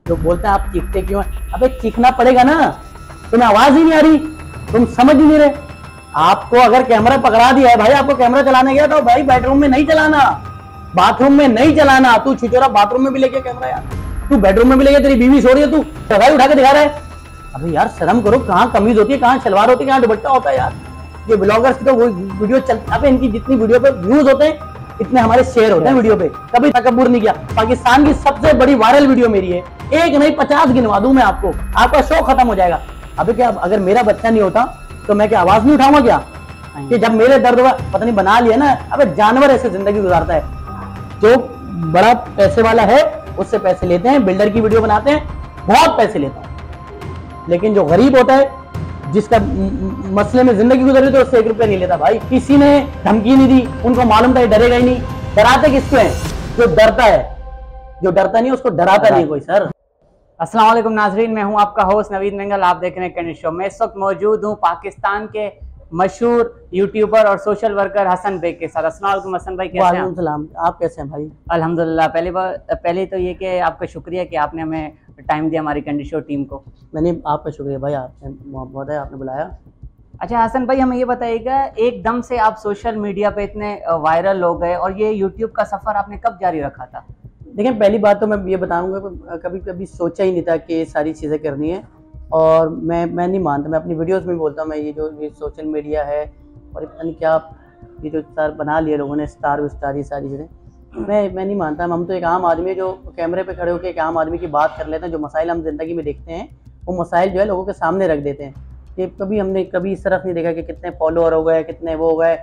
जो बोलते हैं आप चीखते क्यों हैं? अबे चीखना पड़ेगा ना, तुम्हें आवाज ही नहीं आ रही, तुम समझ ही नहीं रहे। आपको अगर कैमरा पकड़ा दिया है भाई, आपको कैमरा चलाने गया तो भाई बेडरूम में नहीं चलाना, बाथरूम में नहीं चलाना। तू छिचोरा बाथरूम में भी लेके कैमरा यार, तू बेडरूम में भी लेके, तेरी बीवी सो रही है, तू टगाई उठा के दिखा रहा है। अबे यार शर्म करो, कहाँ कमीज होती है, कहाँ सलवार होती है, कहाँ दुपट्टा होता है यार। ये ब्लॉगर्स की तो वो वीडियो चलता है, इनकी जितनी वीडियो पे व्यूज होते हैं इतने हमारे शेयर होते हैं वीडियो पे। कभी तकब्बुर नहीं किया। पाकिस्तान की सबसे बड़ी वायरल वीडियो मेरी है, एक नहीं 50 गिनवा दूं मैं आपको, आपका शो खत्म हो जाएगा। अबे क्या अगर मेरा बच्चा नहीं होता तो मैं क्या आवाज नहीं उठाऊंगा क्या? कि जब मेरे दर्द हुआ पता नहीं बना लिया ना। अबे जानवर ऐसे जिंदगी गुजारता है, जो बड़ा पैसे वाला है उससे पैसे लेते हैं, बिल्डर की वीडियो बनाते हैं, बहुत पैसे लेता है। लेकिन जो गरीब होता है, जिसका मसले में जिंदगी गुजर रही तो उससे 1 रुपया नहीं लेता भाई। किसी ने धमकी नहीं दी, उनको मालूम था ये डरेगा ही नहीं। डराते किसको है? जो डरता है, जो डरता नहीं उसको डराता नहीं कोई। सर अस्सलाम वालेकुम नाजरीन, मैं हूं आपका होस्ट नवीद मेंगल। आप देख रहे हैं कैंडिड शो। मैं इस वक्त मौजूद हूं पाकिस्तान के मशहूर यूट्यूबर और सोशल वर्कर हसन बेग के साथ। अस्सलाम वालेकुम हसन भाई, कैसे हैं? सलाम, आप कैसे हैं भाई? अल्हम्दुलिल्लाह। पहले तो ये कि आपका शुक्रिया कि आपने हमें टाइम दिया हमारी कैंडिड शो टीम को। मैंने आपका शुक्रिया भाई, आपसे बहुत है, आपने बुलाया। अच्छा हसन भाई, हमें ये बताइएगा, एकदम से आप सोशल मीडिया पे इतने वायरल हो गए और ये यूट्यूब का सफ़र आपने कब जारी रखा था? देखिए पहली बात तो मैं ये बताऊंगा, कभी कभी सोचा ही नहीं था कि ये सारी चीज़ें करनी है। और मैं नहीं मानता, मैं अपनी वीडियोस में बोलता हूँ, मैं ये सोशल मीडिया है और पता नहीं क्या ये जो स्टार बना लिया लोगों ने, स्टार ये सारी चीज़ें, मैं नहीं मानता। हम तो एक आम आदमी है जो कैमरे पे खड़े होकर एक आम आदमी की बात कर लेते हैं। जो मसाइल हम ज़िंदगी में देखते हैं वो मसाइल जो है लोगों के सामने रख देते हैं। कि हमने कभी इस तरफ नहीं देखा कि कितने फॉलोअर हो गए, कितने वो हो गए,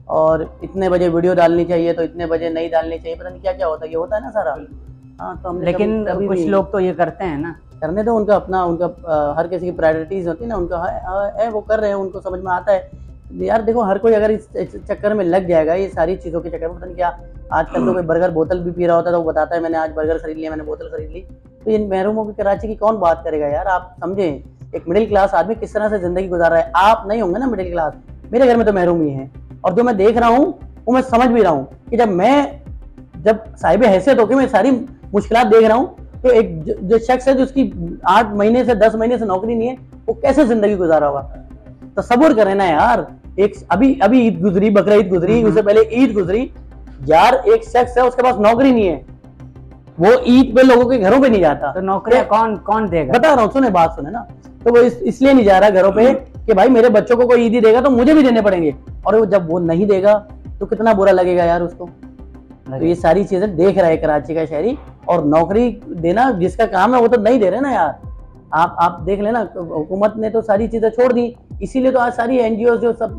और इतने बजे वीडियो डालनी चाहिए तो इतने बजे नहीं डालनी चाहिए, पता नहीं क्या क्या होता है, ये होता है ना सारा। हाँ तो हमने लेकिन कुछ लोग तो ये करते हैं ना, करने दो, उनका अपना, उनका हर किसी की प्रायोरिटीज होती है ना, उनका है वो कर रहे हैं, उनको समझ में आता है। यार देखो हर कोई अगर इस चक्कर में लग जाएगा, ये सारी चीज़ों के चक्कर में, पता नहीं क्या आजकल तो कोई बर्गर बोतल भी पी रहा होता है तो वो बताता है मैंने आज बर्गर खरीद लिया, मैंने बोतल खरीद ली। तो इन महरूमों की कराची की कौन बात करेगा यार? आप समझें, एक मिडिल क्लास आदमी किस तरह से जिंदगी गुजार रहा है। आप नहीं होंगे ना मिडिल क्लास, मेरे घर में तो महरूम ही है। और जो मैं देख रहा हूँ वो मैं समझ भी रहा हूँ कि जब साहिब हैसियत होकर मैं सारी मुश्किलात देख रहा हूँ, तो एक जो शख्स है जिसकी 8 महीने से 10 महीने से नौकरी नहीं है, वो कैसे जिंदगी गुजारा होगा? तो सब्र करें ना यार। एक अभी ईद गुजरी, बकरा ईद गुजरी, उससे पहले ईद गुजरी यार। एक शख्स है उसके पास नौकरी नहीं है, वो ईद पे लोगों के घरों पे नहीं जाता। तो नौकरी कौन देगा? बता रहा हूँ, सुने बात सुने ना। तो वो इसलिए नहीं जा रहा घरों पे कि भाई मेरे बच्चों को कोई ईद ही देगा तो मुझे भी देने पड़ेंगे, और जब वो नहीं देगा तो कितना बुरा लगेगा यार उसको। तो ये सारी चीजें देख रहा है कराची का शहरी। और नौकरी देना जिसका काम है वो तो नहीं दे रहे ना यार। आप देख लेना, हुकूमत ने तो सारी चीजें छोड़ दी, इसीलिए तो आज सारी एनजीओ जो सब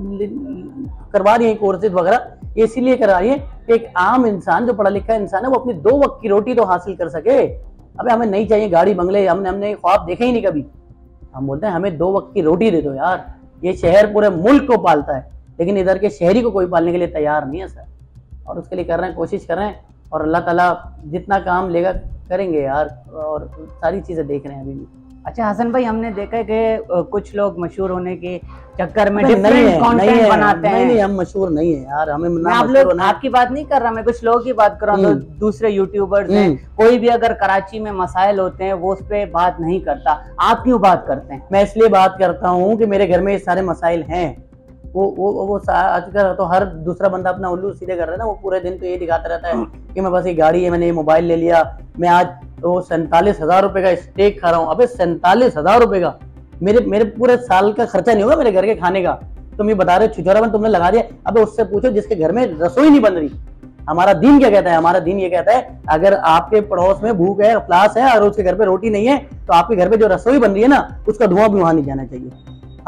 करवा रही है कोर्सेज वगैरह, ये इसीलिए करा रही है कि एक आम इंसान जो पढ़ा लिखा इंसान है वो अपनी 2 वक्त की रोटी तो हासिल कर सके। अबे हमें नहीं चाहिए गाड़ी बंगले, हमने ख्वाब देखे ही नहीं कभी। हम बोलते हैं हमें 2 वक्त की रोटी दे दो यार। ये शहर पूरे मुल्क को पालता है, लेकिन इधर के शहरी को कोई पालने के लिए तैयार नहीं है सर। और उसके लिए कर रहे हैं, कोशिश कर रहे हैं, और अल्लाह ताला जितना काम लेगा करेंगे यार। और सारी चीज़ें देख रहे हैं अभी भी। अच्छा हसन भाई, हमने देखा है कि कुछ लोग मशहूर होने के चक्कर में डिफरेंट कंटेंट बनाते हैं। नहीं, हम मशहूर नहीं है यार, हमें मैं आपकी बात नहीं कर रहा, मैं कुछ लोगों की बात कर रहा हूँ। दूसरे यूट्यूबर्स हैं, कोई भी अगर कराची में मसाइल होते हैं वो उस पर बात नहीं करता, आप क्यों बात करते हैं? मैं इसलिए बात करता हूँ कि मेरे घर में ये सारे मसाइल हैं। वो आजकल तो हर दूसरा बंदा अपना उल्लू सीधे कर रहा है ना। वो पूरे दिन तो ये दिखाता रहता है कि मैं बस ये गाड़ी है, मैंने ये मोबाइल ले लिया, मैं आज तो 47,000 रुपए का स्टेक खा रहा हूँ। अबे 47,000 रुपए का मेरे पूरे साल का खर्चा नहीं होगा मेरे घर के खाने का। तुम ये बता रहे हो छिछोरापन तुमने लगा दिया। अबे उससे पूछो जिसके घर में रसोई नहीं बन रही। हमारा दीन क्या कहता है? हमारा दीन ये कहता है अगर आपके पड़ोस में भूख है, अफलास है, और उसके घर पे रोटी नहीं है, तो आपके घर पे जो रसोई बन रही है ना उसका धुआं भी वहां नहीं जाना चाहिए।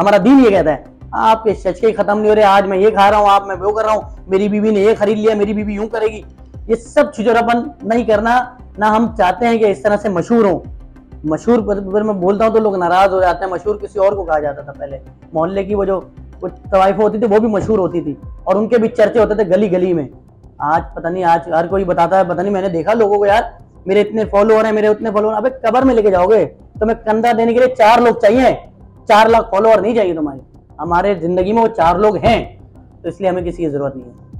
हमारा दीन ये कहता है। आपके शचके खत्म नहीं हो रहे, आज मैं ये खा रहा हूँ, आप मैं वो कर रहा हूँ, मेरी बीवी ने ये खरीद लिया, मेरी बीवी यूं करेगी। ये सब छिछोरापन नहीं करना ना। हम चाहते हैं कि इस तरह से मशहूर हो। मशहूर पर मैं बोलता हूँ तो लोग नाराज हो जाते हैं। मशहूर किसी और को कहा जाता था पहले। मोहल्ले की वो जो तवाइफें होती थी वो भी मशहूर होती थी, और उनके भी चर्चे होते थे गली गली में। आज पता नहीं, आज हर कोई बताता है, पता नहीं, मैंने देखा लोगों को यार, मेरे इतने फॉलोअर हैं, मेरे उतने फॉलोअर। अबे कब्र में लेके जाओगे तो मैं कंधा देने के लिए 4 लोग चाहिए, 4 लाख फॉलोअर नहीं चाहिए तुम्हारे। हमारे जिंदगी में वो 4 लोग हैं, तो इसलिए हमें किसी की जरूरत नहीं है।